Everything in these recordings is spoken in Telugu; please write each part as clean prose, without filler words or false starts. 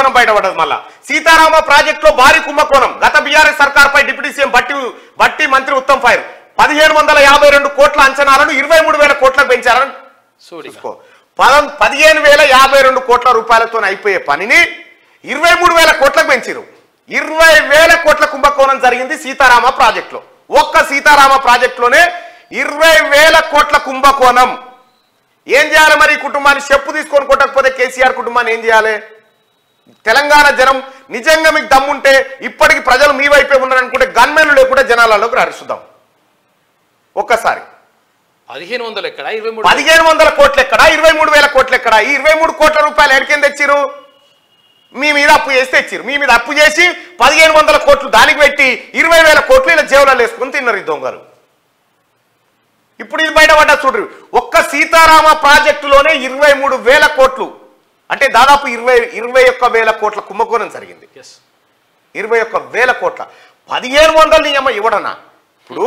కుంభకోణం బయటపడ్డది. మళ్ళా సీతారామ ప్రాజెక్టులో భారీ కుంభకోణం. గత బీఆర్ఎస్ సర్కార్పై డిప్యూటీ సీఎం బట్టి మంత్రి ఉత్తమ్ ఫైర్. 1552 కోట్ల అంచనాలను 23,000 కోట్లకు పెంచారని చూసుకో. 15,052 కోట్ల రూపాయలతో అయిపోయే పనిని 23,000 కోట్లకు పెంచారు. 20,000 కోట్ల కుంభకోణం జరిగింది సీతారామ ప్రాజెక్టులో. ఒక్క సీతారామ ప్రాజెక్టులోనే 20,000 కోట్ల కుంభకోణం. ఏం చేయాలి మరి? ఈ కుటుంబాన్ని చెప్పు తీసుకొని కొట్టకపోతే కేసీఆర్ కుటుంబాన్ని ఏం చేయాలి? తెలంగాణ జనం నిజంగా మీకు దమ్ముంటే ఇప్పటికి ప్రజలు మీ వైపే ఉన్నారనుకుంటే గన్మెన్లు లేకుండా జనాలలోకి రారిస్తున్నాం. ఒక్కసారి 1500 ఎక్కడ, 1500 కోట్లు ఎక్కడ, 23,000 కోట్లు ఎక్కడ? ఈ 23 కోట్ల రూపాయలు ఎక్కడికి తెచ్చిరు? మీ మీద అప్పు చేసి తెచ్చిరు. మీ మీద అప్పు చేసి 1500 కోట్లు దానికి పెట్టి 20,000 కోట్లు ఇలా జేబులలో వేసుకుని తిన్నారు ఈ దొంగలు. ఇప్పుడు ఇది బయటపడ్డా చూడరు. ఒక్క సీతారామ ప్రాజెక్టులోనే 23,000 కోట్లు అంటే దాదాపు 21,000 కోట్ల కుంభకోణం జరిగింది. 21,000 కోట్ల. 1,500 నీ అమ్మ ఇవ్వడనా? ఇప్పుడు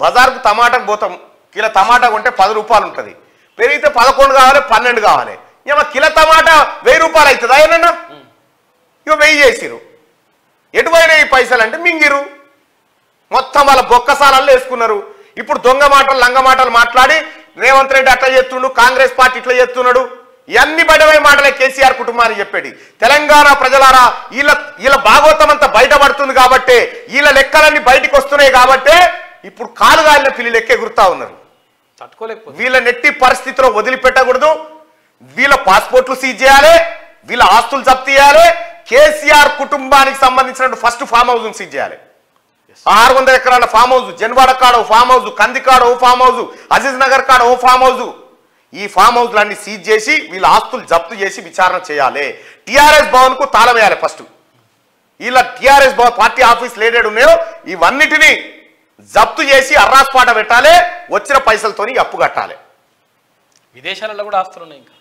బజార్కు టమాటాకు పోతాం, కిలో టమాటా కొంటే 10 రూపాయలు ఉంటుంది. పెరిగితే 11 కావాలి, 12 కావాలి. ఏమో కిలో టమాటా 1000 రూపాయలు అవుతుందా? ఏమన్నా ఇక 1000 చేసిరు. ఎటువైనా ఈ పైసలు అంటే మింగిరు. మొత్తం వాళ్ళ బొక్కసాలల్లో వేసుకున్నారు. ఇప్పుడు దొంగ మాటలు లంగ మాటలు మాట్లాడి రేవంత్ రెడ్డి అట్లా చేస్తుండు, కాంగ్రెస్ పార్టీ ఇట్లా చేస్తున్నాడు, ఇవన్నీ బయటపై మాటలే కేసీఆర్ కుటుంబానికి చెప్పేది. తెలంగాణ ప్రజలారా, వీళ్ళ భాగవతం అంతా బయటపడుతుంది కాబట్టే, వీళ్ళ లెక్కలన్నీ బయటికి వస్తున్నాయి కాబట్టే ఇప్పుడు కాలుగాలిన పిల్లి లెక్క ఎగురుతా ఉన్నారు. తట్టుకోలేకపోతే వీళ్ళ నెట్టి పరిస్థితిలో వదిలిపెట్టకూడదు. వీళ్ళ పాస్పోర్ట్లు సీజ్ చేయాలి, వీళ్ళ ఆస్తులు జప్తు చేయాలి. కేసీఆర్ కుటుంబానికి సంబంధించిన ఫస్ట్ ఫామ్ హౌస్ సీజ్ చేయాలి. 600 ఎకరాల ఫామ్ హౌస్, జన్వాడ కాడ ఓ ఫామ్ హౌస్, కంది కాడ ఓ ఫామ్ హౌస్, అజీజ్ నగర్ కాడ ఓ ఫామ్ హౌస్. ఈ ఫామ్ హౌస్లన్నీ సీజ్ చేసి వీళ్ళ ఆస్తులు జప్తు చేసి విచారణ చేయాలి. టీఆర్ఎస్ భవన్ కు తాళం వేయాలి. ఫస్ట్ వీళ్ళ టీఆర్ఎస్ భవన్ పార్టీ ఆఫీస్ లేడెడ్ ఉన్నాయో ఇవన్నిటినీ జప్తు చేసి అర్రాస్పాట పెట్టాలి. వచ్చిన పైసలతోని అప్పు కట్టాలి. విదేశాలలో కూడా ఆస్తులు ఉన్నాయి ఇంకా.